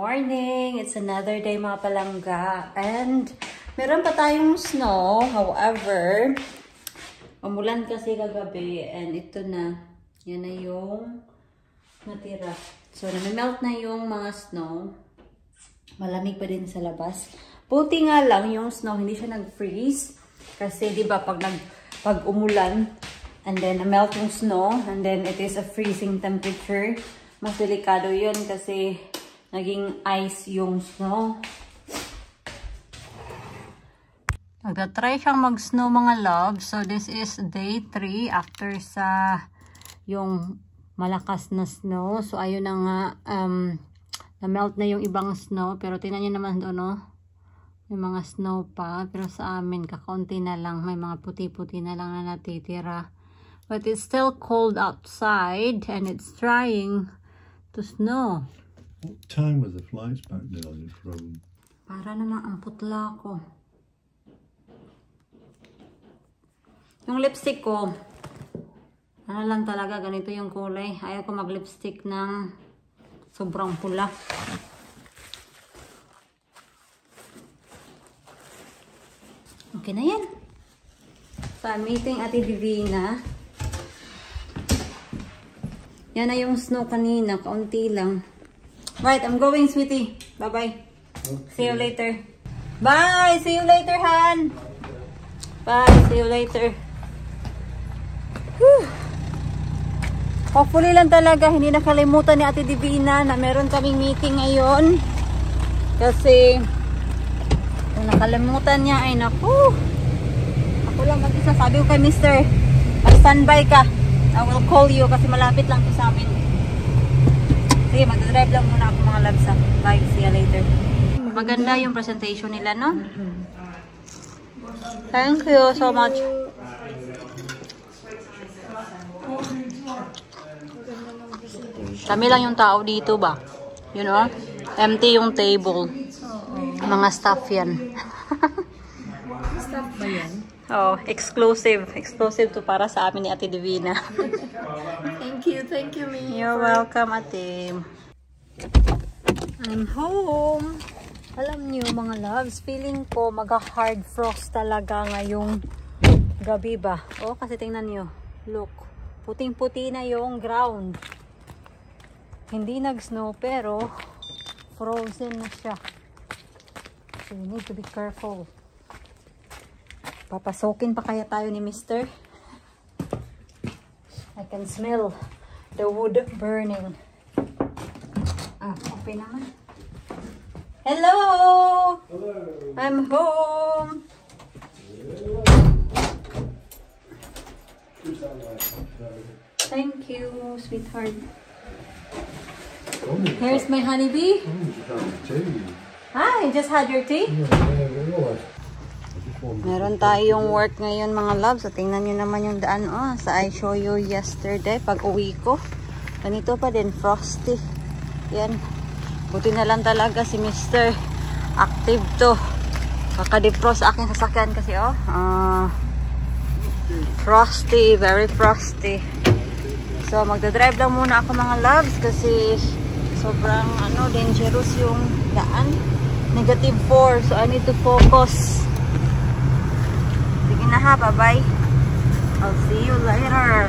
morning! It's another day mga palangga. And meron pa tayong snow. However, umulan kasi kagabi. And ito na. Yan na yung natira. So, namimelt na yung mga snow. Malamig pa din sa labas. Buti nga lang yung snow, hindi siya nag-freeze. Kasi di ba pag umulan, and then melt yung snow, and then it is a freezing temperature. Mas delikado yun kasi naging ice yung snow. Nagtatry siyang mag-snow mga love. So this is day 3 after sa yung malakas na snow. So ayun na nga, na-melt na yung ibang snow. Pero tingnan nyo naman doon, no? May mga snow pa. Pero sa amin, kakaunti na lang. May mga puti-puti na lang na natitira. But it's still cold outside and it's trying to snow. What time were the flights back down from? Para naman ang putla ko. Yung lipstick ko, ano lang talaga, ganito yung kulay. Ayaw ko mag-lipstick ng sobrang pula. Okay na yan. So, I'm meeting Ate Divina. Yan na yung snow kanina, kaunti lang. Right, I'm going, sweetie. Bye-bye. Okay. See you later. Bye! See you later, Han! Bye! See you later. Whew. Hopefully lang talaga, hindi nakalimutan ni Ate Divina na meron kaming meeting ngayon. Kasi, kung nakalimutan niya, ay naku. Ako lang mag-isa. Sabi ko kay Mr. Mag-standby ka. I will call you kasi malapit lang to sa amin. Sige, mag-drive lang muna ako mga labsa. Bye, see you later. Maganda yung presentation nila, no? Thank you so much. Kami lang yung tao dito ba? You know? Empty yung table. Mga staff yan. Staff ba yan? Oh, exclusive. Exclusive to para sa amin ni Ate Divina. Thank you, me. You're welcome, Ate. I'm home. Alam niyo mga loves, feeling ko mag-hard frost talaga ngayong gabi ba? Oh, kasi tingnan niyo. Look, puting-puti na yung ground. Hindi nag-snow pero frozen na siya. So you need to be careful. Papasokin pa kaya tayo ni Mr. I can smell the wood burning. Ah, okay naman. Hello! Hello! I'm home! Thank you, sweetheart. Here's my honeybee. Hi, just had your tea? Meron tayong work ngayon mga loves. So tingnan nyo naman yung daan. Oh, sa I show you yesterday pag uwi ko. Ganito pa din, frosty. Yan. Buti na lang talaga si Mr. Active to. Kakadefrost aking sasakyan kasi oh. Frosty, very frosty. So magdadrive lang muna ako mga loves kasi sobrang dangerous yung daan. -4. So I need to focus. Sige na ha, bye-bye. I'll see you later.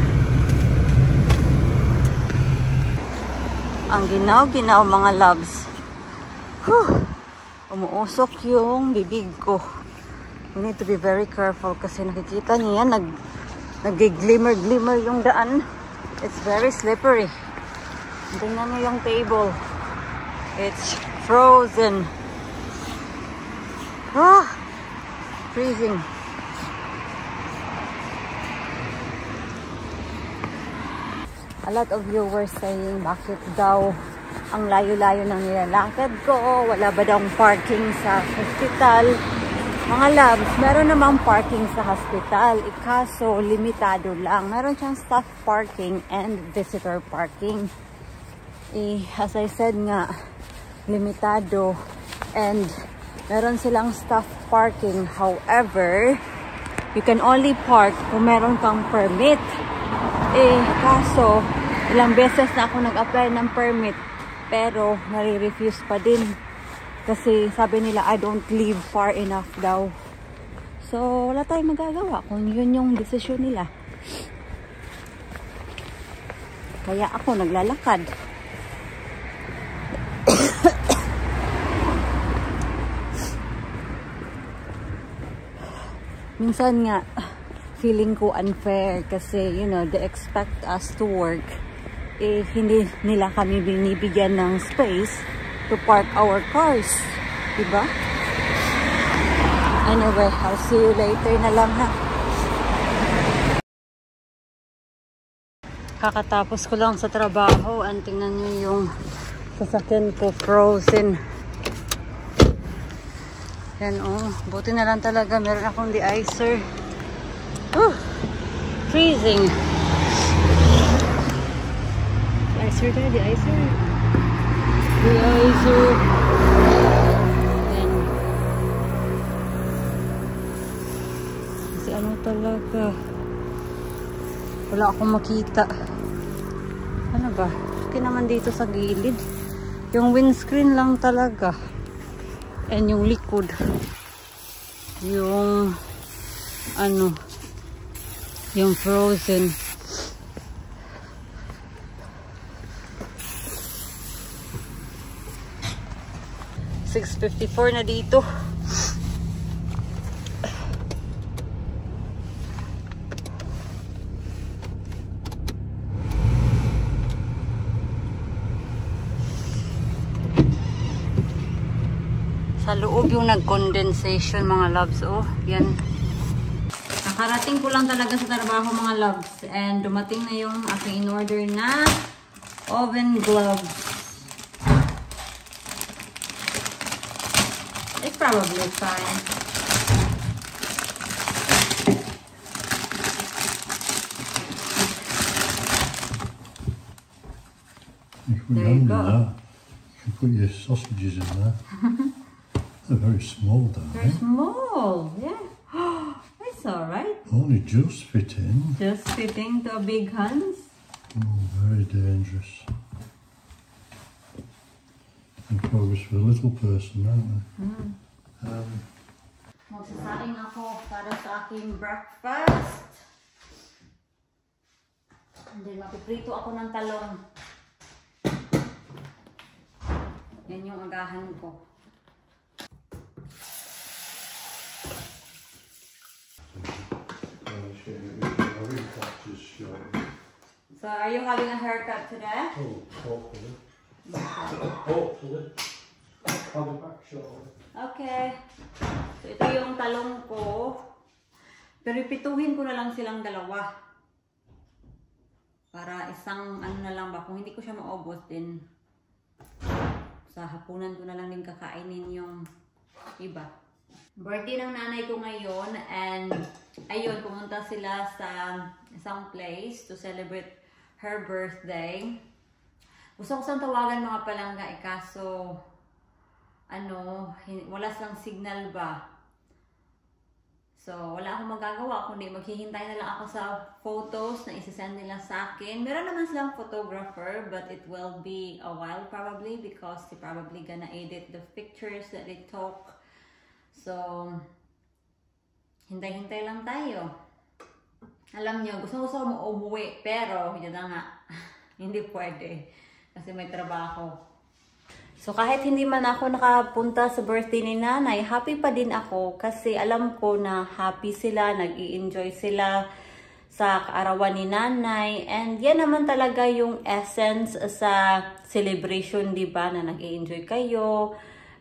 Ang ginaw-ginaw mga loves. Whew. Umuusok yung bibig ko. We need to be very careful kasi nakikita niyo yan, nag-glimmer-glimmer yung daan. It's very slippery. Tingnan niyo yung table. It's frozen. Ah, freezing. A lot of you were saying bakit daw ang layo-layo ng nilalakad ko, wala ba daw parking sa hospital. Mga loves, meron namang parking sa hospital, kaso limitado lang. Meron siyang staff parking and visitor parking. As I said nga, limitado and meron silang staff parking. However, you can only park kung meron kang permit. Kaso, ilang beses na ako nag-apply ng permit. Pero nare-refuse pa din. Kasi sabi nila, I don't live far enough daw. So, wala tayong magagawa kung yun yung desisyon nila. Kaya ako naglalakad. Minsan nga, feeling ko unfair kasi, you know, they expect us to work. Eh, hindi nila kami binibigyan ng space to park our cars. Diba? Anyway, I'll see you later na lang ha. Kakatapos ko lang sa trabaho and tingnan nyo yung sasakyan ko frozen. Yan oh, buti na lang talaga meron akong de-icer. Freezing. De-icer tayo, de-icer. De-icer. Yan. Kasi ano talaga, wala akong makita. Ano ba? Okay naman dito sa gilid. Yung windscreen lang talaga. And yung likod. Yung ano, yung frozen. $6.54 na dito. Sa loob yung nag-condensation mga loves. Oh, yan. Nakarating ko lang talaga sa trabaho mga loves. And dumating na yung aking in-order na oven gloves. It's probably fine. If we There you undo go. that, you can put your sausages in there. They're very small, They're darling. small. Yeah. It's alright. Only just fit in. Just fitting to a big hands. Oh, very dangerous. And progress for a little person, aren't they? Magsasaing ako para sa aking breakfast. And then mapiprito ako ng talong. Yan yung agahan ko. So, are you having a haircut today? Oh, hopefully. Hopefully. I'll be back shortly. Okay. So, ito yung talong ko. Pero ipituhin ko na lang silang dalawa. Para isang ano na lang ba. Kung hindi ko siya maubos din, sa hapunan ko na lang din kakainin yung iba. Birthday ng nanay ko ngayon. And ayun, pumunta sila sa isang place to celebrate her birthday. Gusto ko siyang tawagan mga palangga kaso ano, wala silang signal ba. So, wala akong magagawa kundi maghihintay na lang ako sa photos na isasend nila sa akin. Meron naman silang photographer but it will be a while probably because they probably gonna edit the pictures that they took. So, hintay-hintay lang tayo. Alam nyo, gusto ko umuwi pero yun na nga, hindi pwede kasi may trabaho. So kahit hindi man ako nakapunta sa birthday ni nanay, happy pa din ako kasi alam ko na happy sila, nag-i-enjoy sila sa kaarawan ni nanay. And yan naman talaga yung essence sa celebration, diba? Na nag-i-enjoy kayo,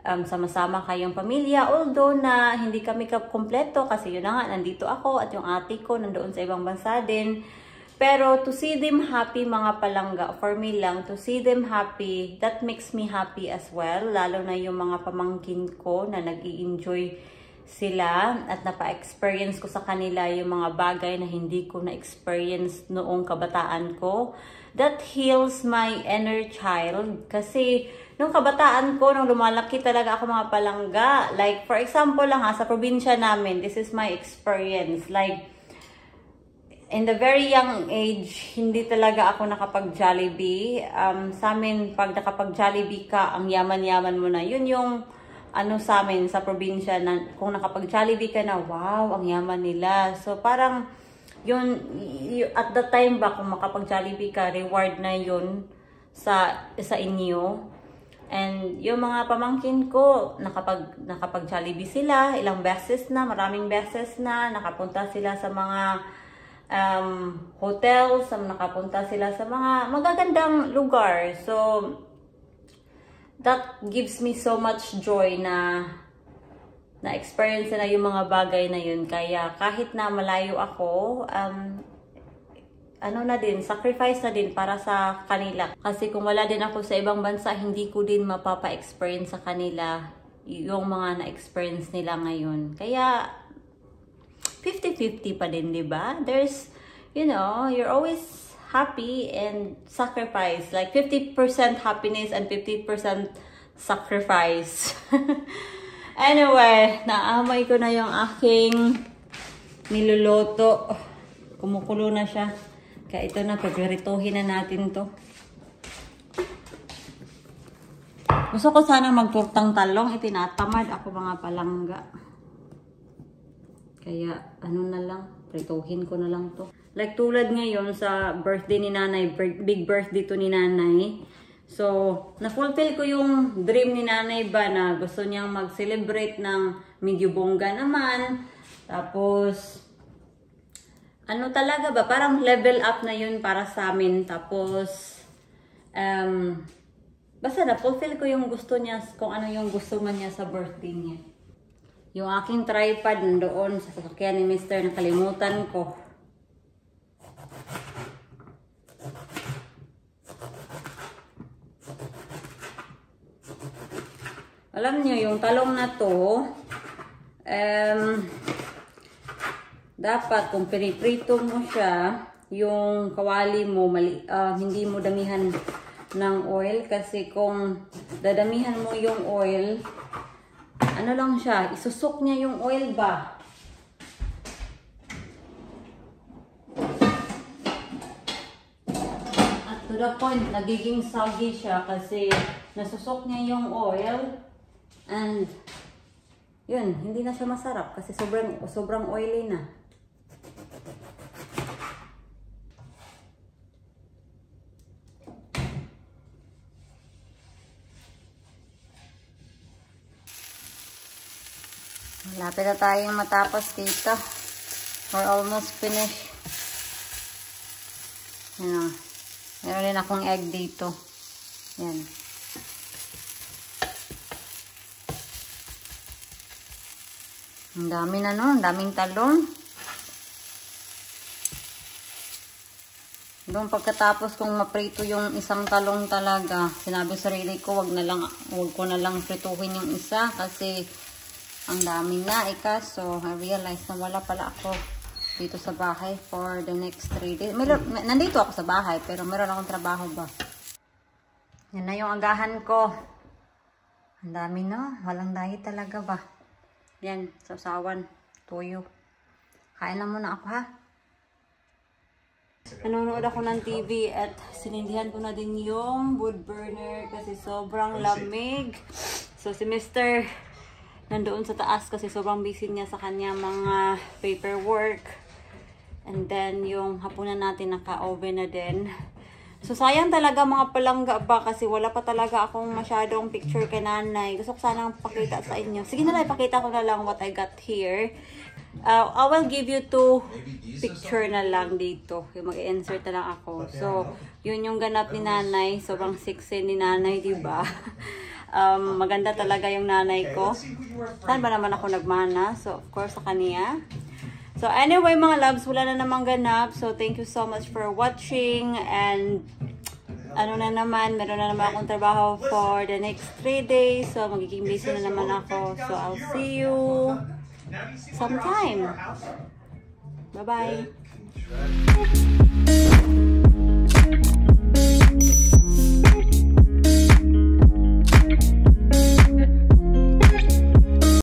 sama-sama kayong pamilya. Although na hindi kami kompleto kasi yun na nga, nandito ako at yung ate ko nandoon sa ibang bansa din. Pero to see them happy mga palangga, for me lang, to see them happy, that makes me happy as well. Lalo na yung mga pamangkin ko na nag-i-enjoy sila at napa-experience ko sa kanila yung mga bagay na hindi ko na-experience noong kabataan ko. That heals my inner child. Kasi nung kabataan ko, nung lumalaki talaga ako mga palangga, like for example lang ha, sa probinsya namin, this is my experience. Like, in the very young age, hindi talaga ako nakapag-Jollibee. Sa amin, pag nakapag-Jollibee ka, ang yaman-yaman mo na. Yun yung ano sa amin, sa probinsya, na kung nakapag-Jollibee ka na, wow, ang yaman nila. So, parang, yun, at the time ba, kung makapag-Jollibee ka, reward na yun sa inyo. And yung mga pamangkin ko, nakapag-Jollibee sila, ilang beses na, maraming beses na, nakapunta sila sa mga hotels, nakapunta sila sa mga magagandang lugar. So, that gives me so much joy na experience na yung mga bagay na yun. Kaya kahit na malayo ako, ano na din, sacrifice na din para sa kanila. Kasi kung wala din ako sa ibang bansa, hindi ko din mapapa-experience sa kanila yung mga na-experience nila ngayon. Kaya 50-50 pa din, di ba? There's, you know, you're always happy and sacrifice. Like 50% happiness and 50% sacrifice. Anyway, naamoy ko na yung aking niluluto. Kumukulo na siya. Kaya ito na, pagrirituhin na natin to. Gusto ko sana magturtang talong. Itinatamad ako mga palangga. Kaya, ano na lang, prituhin ko na lang to. Like, tulad ngayon sa birthday ni nanay, big birthday to ni nanay. So, na-fulfill ko yung dream ni nanay ba na gusto niyang mag-celebrate ng medyo bongga naman. Tapos, ano talaga ba, parang level up na yun para sa amin. Tapos, basta na-fulfill ko yung gusto niya, kung ano yung gusto man niya sa birthday niya. Yung aking tripod nandoon sa sasakyan ni Mr. Nakalimutan ko. Alam niyo, yung talong na to, dapat kung piniprito mo siya, yung kawali mo, hindi mo damihan ng oil. Kasi kung dadamihan mo yung oil, ano lang siya, isusok niya yung oil ba? At to the point, nagiging soggy siya kasi nasusok niya yung oil. And, yun, hindi na siya masarap kasi sobrang oily na. Malapit na tayong matapos dito. We're almost finished. Yan o. Meron din akong egg dito. Yan. Ang dami na no. Ang daming talong. Doon pagkatapos kong maprito yung isang talong talaga, sinabi sa sarili ko, wag ko na lang prituhin yung isa kasi ang dami na so I realized na wala pala ako dito sa bahay for the next 3 days. Nandito ako sa bahay pero meron akong trabaho ba. Yan na yung agahan ko. Ang dami no, walang dahil talaga ba. Yan, sausawan, tuyo. Kain na muna ako ha. Nanonood ako ng TV at sinindihan ko na din yung wood burner kasi sobrang lamig. So si Mr. nandoon sa taas kasi sobrang busy niya sa kanya mga paperwork. And then, yung hapunan natin naka-oven na din. So, sayang talaga mga palangga ba kasi wala pa talaga akong masyadong picture kay nanay. Gusto ko sanang pakita sa inyo. Sige na lang, pakita ko na lang what I got here. I will give you 2 picture na lang dito. Yung mag-insert na lang ako. So, yun yung ganap ni nanay. Sobrang sexy ni nanay, diba? Maganda talaga yung nanay ko. Saan ba naman ako nagmana? So, of course, sa kanya. So, anyway, mga loves, wala na namang ganap. So, thank you so much for watching. And, meron na naman akong trabaho for the next 3 days. So, magiging busy na naman ako. So, I'll see you sometime. Bye-bye.